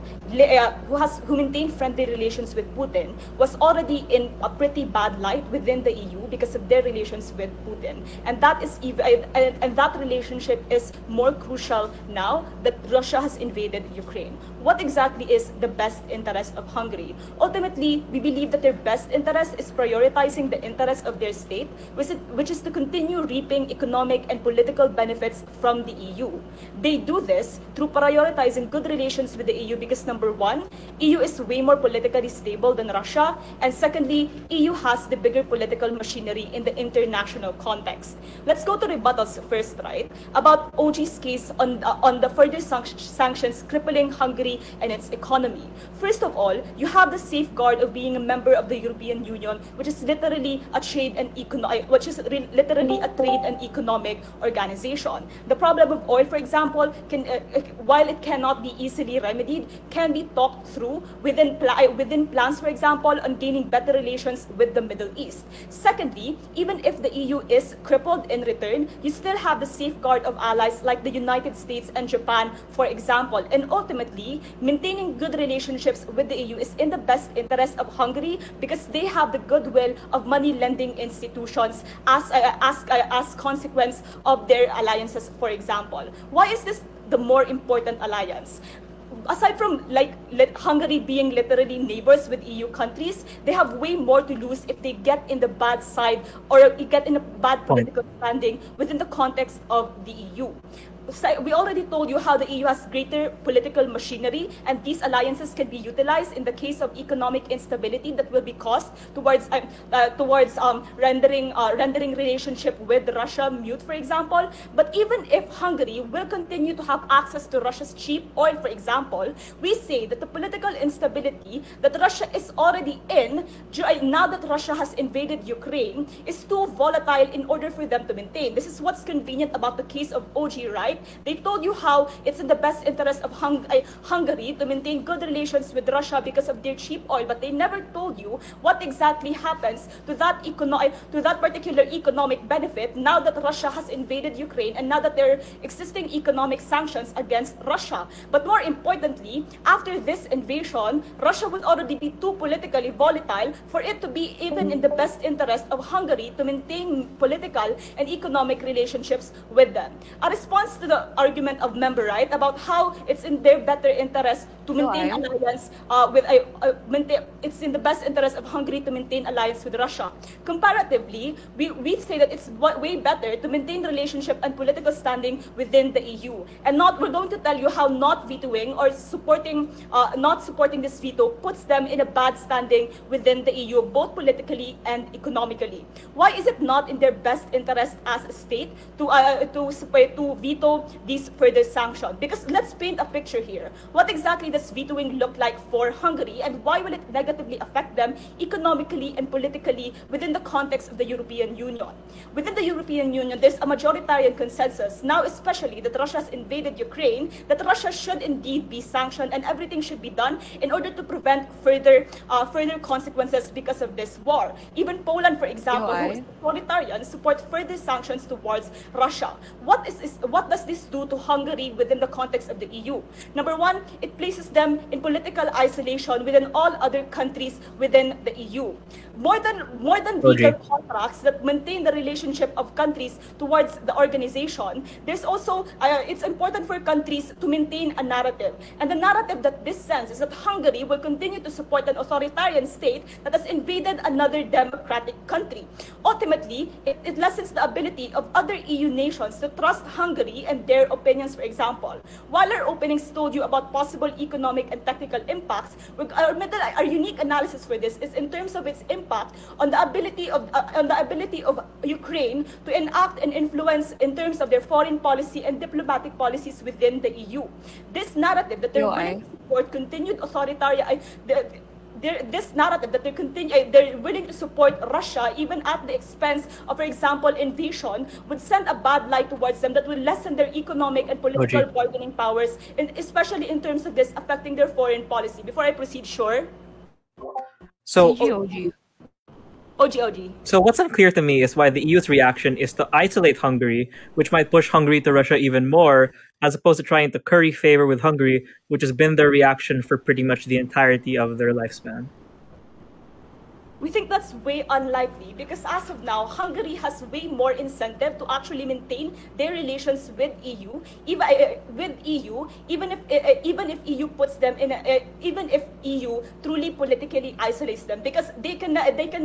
who maintained friendly relations with Putin, was already in a pretty bad light within the EU because of their relations with Putin, and that relationship is more crucial now that Russia has invaded Ukraine. What exactly is the best interest of Hungary? Ultimately, we believe that their best interest is prioritizing the interests of their state, which is to continue reaping economic and political benefits from the EU. They do this through prioritizing good relations with the EU because, number one, EU is way more politically stable than Russia, and secondly, EU has the bigger political machinery in the international context. Let's go to rebuttals first, right? About OG's case on the further sanctions crippling Hungary and its economy. First of all, you have the safeguard of being a member of the European Union, which is literally a trade and economic organization. The problem of oil, for example, while it cannot be easily remedied, can be talked through within plans, for example, on gaining better relations with the Middle East. Secondly, even if the EU is crippled in return, you still have the safeguard of allies like the United States and Japan, for example. And ultimately, maintaining good relationships with the EU is in the best interest of Hungary because they have the goodwill of money lending institutions as consequence of their alliances, for example. Why is this the more important alliance? Aside from Hungary being literally neighbors with EU countries, they have way more to lose if they get in the bad side or get in a bad political standing within the context of the EU. We already told you how the EU has greater political machinery, and these alliances can be utilized in the case of economic instability that will be caused towards rendering relationship with Russia mute, for example. But even if Hungary will continue to have access to Russia's cheap oil, for example, we say that the political instability that Russia is already in now that Russia has invaded Ukraine is too volatile in order for them to maintain. This is what's convenient about the case of OG, right? They told you how it's in the best interest of Hungary to maintain good relations with Russia because of their cheap oil, but they never told you what exactly happens to that particular economic benefit now that Russia has invaded Ukraine and now that there are existing economic sanctions against Russia. But more importantly, after this invasion, Russia will already be too politically volatile for it to be even in the best interest of Hungary to maintain political and economic relationships with them. A response to the argument of member right about how it's in their better interest to maintain alliance it's in the best interest of Hungary to maintain alliance with Russia. Comparatively, we say that it's way better to maintain relationship and political standing within the EU. And we're going to tell you how not vetoing or not supporting this veto puts them in a bad standing within the EU, both politically and economically. Why is it not in their best interest as a state to veto veto these further sanctions. Because let's paint a picture here. What exactly does vetoing look like for Hungary, and why will it negatively affect them economically and politically within the context of the European Union? Within the European Union, there's a majoritarian consensus, now especially that Russia has invaded Ukraine, that Russia should indeed be sanctioned and everything should be done in order to prevent further consequences because of this war. Even Poland, for example, who is authoritarian, support further sanctions towards Russia. What does this do to Hungary within the context of the EU? Number one, it places them in political isolation within all other countries within the EU. More than legal contracts that maintain the relationship of countries towards the organization, there's also it's important for countries to maintain a narrative. And the narrative that this sends is that Hungary will continue to support an authoritarian state that has invaded another democratic country. Ultimately, it lessens the ability of other EU nations to trust Hungary and their opinions, for example. While our openings told you about possible economic and technical impacts, our unique analysis for this is in terms of its impact on the ability of Ukraine to enact and influence in terms of their foreign policy and diplomatic policies within the EU. This narrative that they're willing to support continued authoritarian, this narrative that they're willing to support Russia even at the expense of, for example, invasion, would send a bad light towards them that will lessen their economic and political bargaining powers, and especially in terms of this affecting their foreign policy. Before I proceed, sure. So, OG. So what's unclear to me is why the EU's reaction is to isolate Hungary, which might push Hungary to Russia even more, as opposed to trying to curry favor with Hungary, which has been their reaction for pretty much the entirety of their lifespan. We think that's way unlikely because as of now, Hungary has way more incentive to actually maintain their relations with EU, even if EU puts them in, even if EU truly politically isolates them, because they can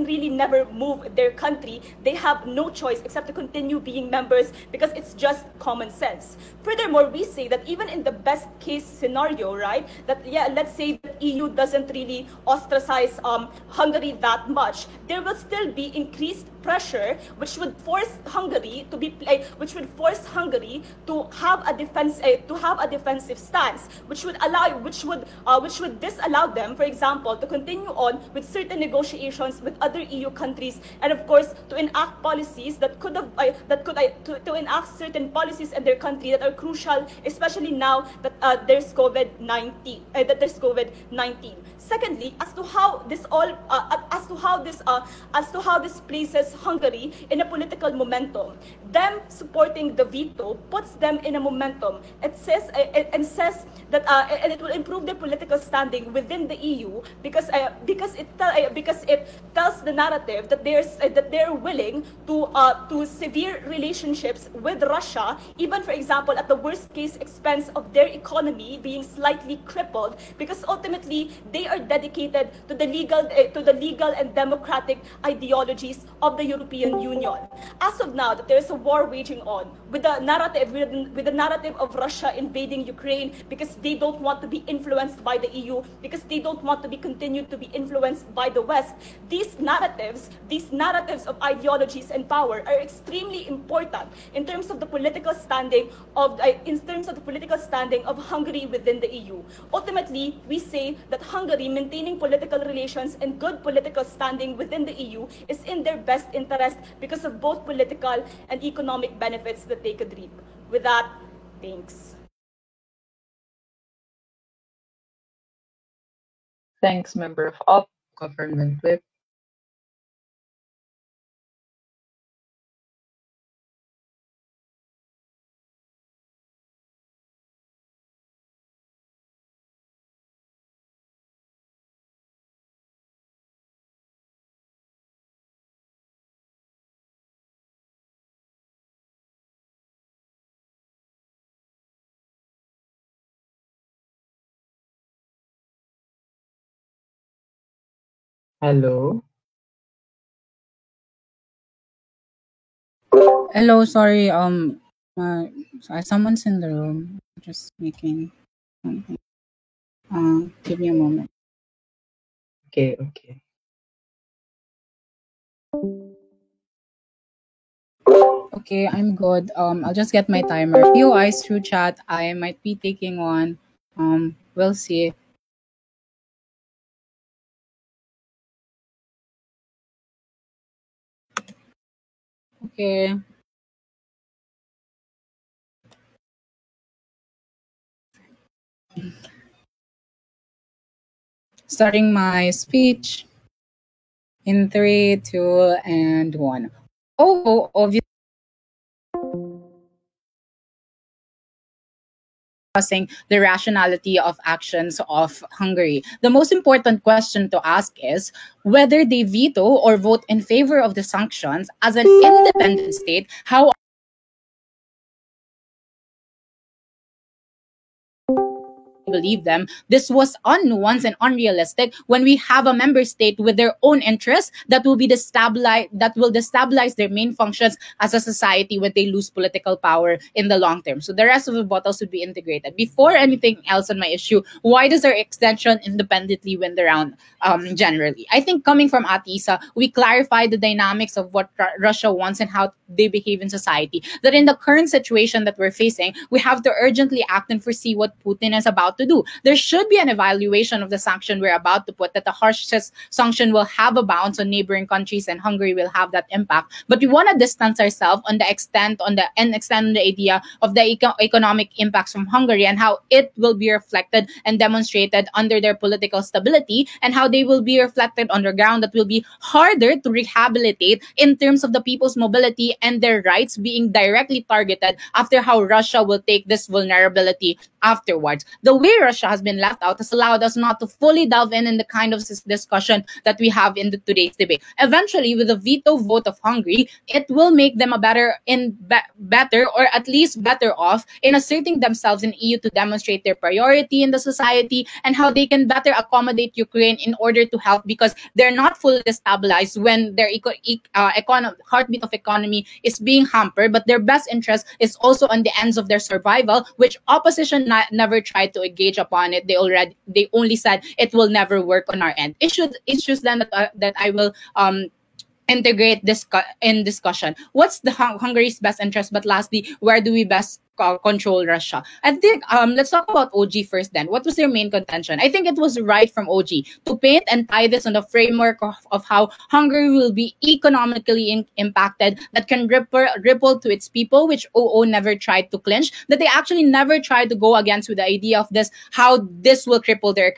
really never move their country. They have no choice except to continue being members because it's just common sense. Furthermore, we say that even in the best case scenario, right, that let's say that EU doesn't really ostracize Hungary that much, there will still be increased pressure, which would force Hungary to have a defensive stance, which would disallow them, for example, to continue on with certain negotiations with other EU countries, and of course to enact policies to enact certain policies in their country that are crucial, especially now that there's COVID-19. Secondly, as to how this places Hungary in a political momentum, them supporting the veto puts them in a momentum. It says that and it will improve their political standing within the EU because it tells the narrative that they're willing to severe relationships with Russia, even, for example, at the worst case expense of their economy being slightly crippled, because ultimately they are dedicated to the legal and democratic ideologies of the European Union. As of now, that there is a war waging on with the narrative of Russia invading Ukraine because they don't want to be influenced by the EU, because they don't want to be continued to be influenced by the West. These narratives of ideologies and power are extremely important in terms of the political standing of Hungary within the EU. Ultimately, we say that Hungary maintaining political relations and good political standing within the EU is in their best interest because of both political and economic benefits that they could reap. With that, thanks. Thanks, member of Op, Government Whip. Hello. Hello, sorry. Someone's in the room. Just making something. Give me a moment. Okay. Okay, I'm good. I'll just get my timer. POIs through chat. I might be taking one. We'll see. Okay. Starting my speech in 3, 2, and 1. Oh, obviously. Discussing the rationality of actions of Hungary. The most important question to ask is whether they veto or vote in favor of the sanctions as an independent state. How believe them. This was unnuanced and unrealistic when we have a member state with their own interests that will destabilize their main functions as a society when they lose political power in the long term. So the rest of the bottles would be integrated. Before anything else on my issue, why does our extension independently win the round generally? I think coming from Atisa, we clarify the dynamics of what Russia wants and how they behave in society. That in the current situation that we're facing, we have to urgently act and foresee what Putin is about to do. There should be an evaluation of the sanction we're about to put, that the harshest sanction will have a bounce on neighboring countries and Hungary will have that impact. But we want to distance ourselves on the extent on the idea of the economic impacts from Hungary and how it will be reflected and demonstrated under their political stability, and how they will be reflected on the ground that will be harder to rehabilitate in terms of the people's mobility and their rights being directly targeted after how Russia will take this vulnerability afterwards. The way Russia has been left out has allowed us not to fully delve in the kind of discussion that we have in today's debate. Eventually, with the veto vote of Hungary, it will make them a better or at least better off in asserting themselves in EU to demonstrate their priority in the society and how they can better accommodate Ukraine in order to help, because they're not fully destabilized when their heartbeat of economy is being hampered, but their best interest is also on the ends of their survival, which opposition never tried to engage upon it. They only said it will never work on our end. Issues then that I will integrate this in discussion. What's the Hungary's best interest? But lastly, where do we best control Russia? I think let's talk about OG first then. What was their main contention? I think it was right from OG to paint and tie this on the framework of how Hungary will be economically impacted, that can ripple to its people, which OO never tried to clinch, that they actually never tried to go against with the idea of this, how this will cripple their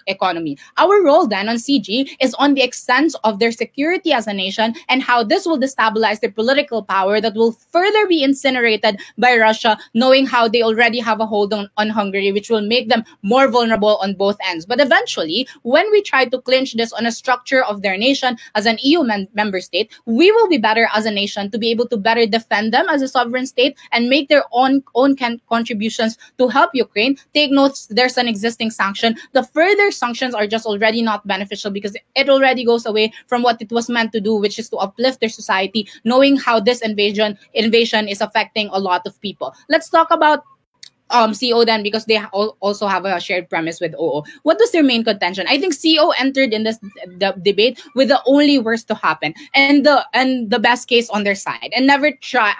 economy. Our role then on CG is on the extent of their security as a nation and how this will destabilize their political power that will further be incinerated by Russia, knowing how they already have a hold on Hungary, which will make them more vulnerable on both ends. But eventually, when we try to clinch this on a structure of their nation as an EU member state, we will be better as a nation to be able to better defend them as a sovereign state and make their own contributions to help Ukraine. Take note, there's an existing sanction. The further sanctions are just already not beneficial because it already goes away from what it was meant to do, which is to uplift their society, knowing how this invasion is affecting a lot of people. Let's talk about CO then, because they also have a shared premise with OO. What was their main contention? I think CO entered in this debate with the only worst to happen and the best case on their side, and never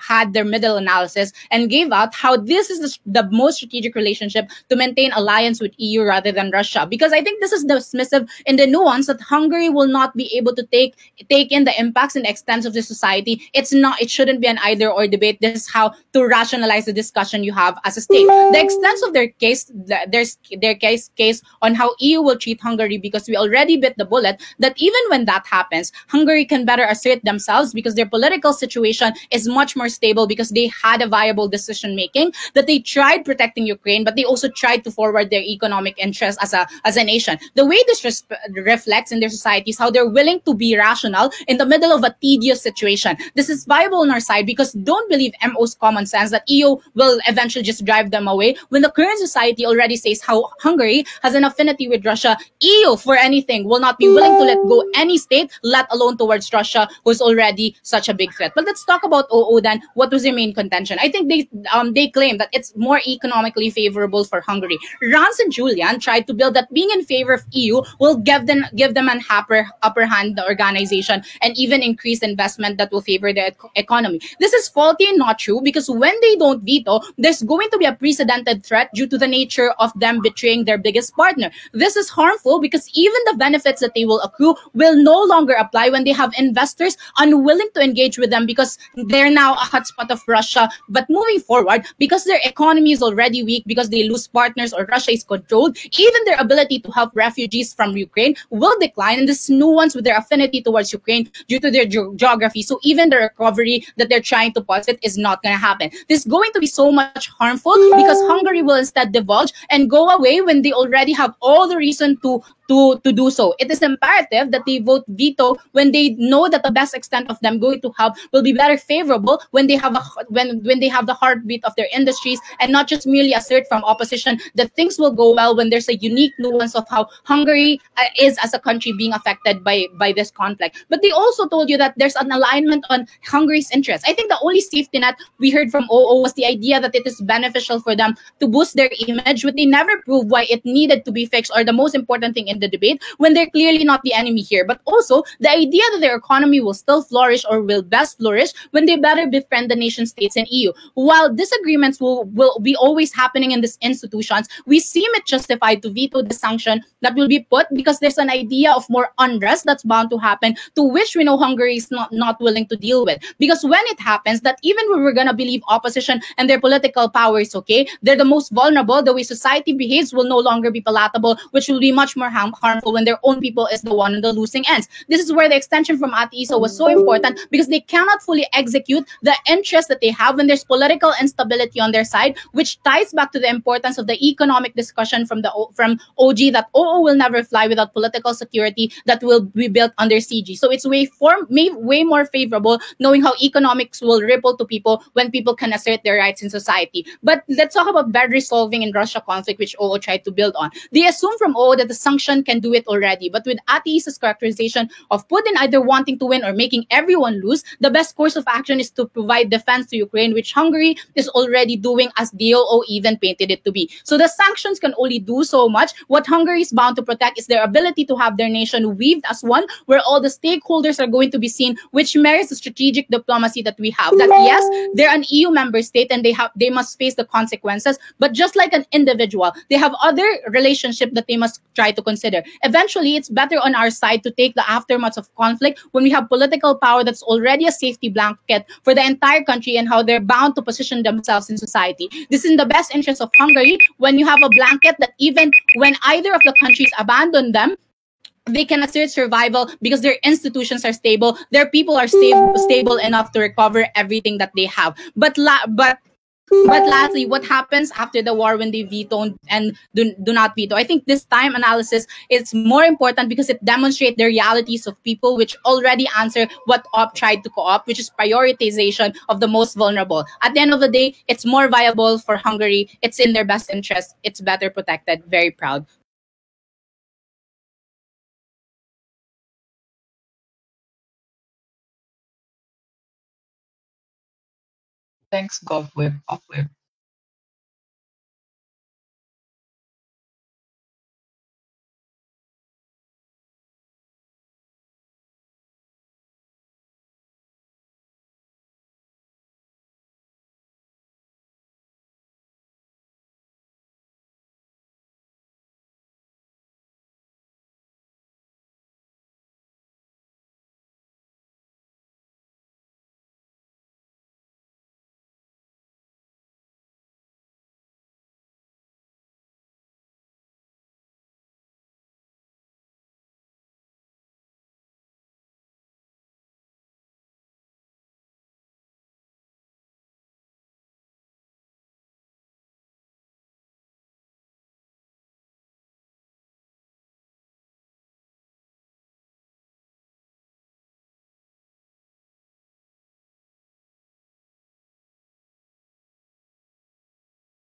had their middle analysis and gave out how this is the most strategic relationship to maintain alliance with EU rather than Russia. Because I think this is dismissive in the nuance that Hungary will not be able to take in the impacts and extents of the society. It shouldn't be an either or debate. This is how to rationalize the discussion you have as a state. The extent of their case on how EU will treat Hungary, because we already bit the bullet that even when that happens, Hungary can better assert themselves because their political situation is much more stable, because they had a viable decision making, that they tried protecting Ukraine, but they also tried to forward their economic interests as a nation. The way this reflects in their societies, how they're willing to be rational in the middle of a tedious situation. This is viable on our side because don't believe MO's common sense that EU will eventually just drive them away when the current society already says how Hungary has an affinity with Russia. EU, for anything, will not be willing to let go any state, let alone towards Russia, who's already such a big threat. But let's talk about OO then. What was their main contention? I think they claim that it's more economically favorable for Hungary. Rance and Julian tried to build that being in favor of EU will give them an upper hand, the organization, and even increase investment that will favor the economy. This is faulty and not true, because when they don't veto, there's going to be a precedented threat due to the nature of them betraying their biggest partner. This is harmful because even the benefits that they will accrue will no longer apply when they have investors unwilling to engage with them because they're now a hotspot of Russia. But moving forward, because their economy is already weak, because they lose partners or Russia is controlled, even their ability to help refugees from Ukraine will decline, and this new ones with their affinity towards Ukraine due to their geography. So even the recovery that they're trying to posit is not going to happen. This is going to be so much harmful because Hungary will instead divulge and go away when they already have all the reason to do so. It is imperative that they vote veto when they know that the best extent of them going to help will be better favorable when they have when they have the heartbeat of their industries, and not just merely assert from opposition that things will go well when there's a unique nuance of how Hungary is as a country being affected by this conflict. But they also told you that there's an alignment on Hungary's interests. I think the only safety net we heard from OO was the idea that it is beneficial for them to boost their image, but they never proved why it needed to be fixed, or the most important thing in the debate, when they're clearly not the enemy here. But also the idea that their economy will still flourish, or will best flourish, when they better befriend the nation states and EU. While disagreements will be always happening in these institutions, we seem it justified to veto the sanction that will be put, because there's an idea of more unrest that's bound to happen, to which we know Hungary is not willing to deal with. Because when it happens, that even when we're gonna believe opposition and their political power is okay, they're the most vulnerable, the way society behaves will no longer be palatable, which will be much more harmful when their own people is the one on the losing ends. This is where the extension from Ate Isa was so important, because they cannot fully execute the interest that they have when there's political instability on their side, which ties back to the importance of the economic discussion from OG, that OO will never fly without political security that will be built under CG. So it's way more favorable knowing how economics will ripple to people when people can assert their rights in society. But let's talk about bad resolving in Russia conflict, which OO tried to build on. They assume from OO that the sanction can do it already, but with Ate Isa's characterization of Putin either wanting to win or making everyone lose, the best course of action is to provide defense to Ukraine, which Hungary is already doing, as the OO even painted it to be. So the sanctions can only do so much. What Hungary is bound to protect is their ability to have their nation weaved as one, where all the stakeholders are going to be seen, which merits the strategic diplomacy that we have. That yes, they're an EU member state and they must face the consequences, but just like an individual, they have other relationship that they must try to consider. Eventually, it's better on our side to take the aftermath of conflict when we have political power that's already a safety blanket for the entire country, and how they're bound to position themselves in society. This is in the best interest of Hungary when you have a blanket that even when either of the countries abandon them, they can assert survival because their institutions are stable, their people are stable enough to recover everything that they have. But lastly, what happens after the war when they veto and do not veto? I think this time analysis is more important because it demonstrates the realities of people, which already answer what OP tried to co-opt, which is prioritization of the most vulnerable. At the end of the day, it's more viable for Hungary. It's in their best interest. It's better protected. Very proud. Thanks, GovWeb, UpWeb.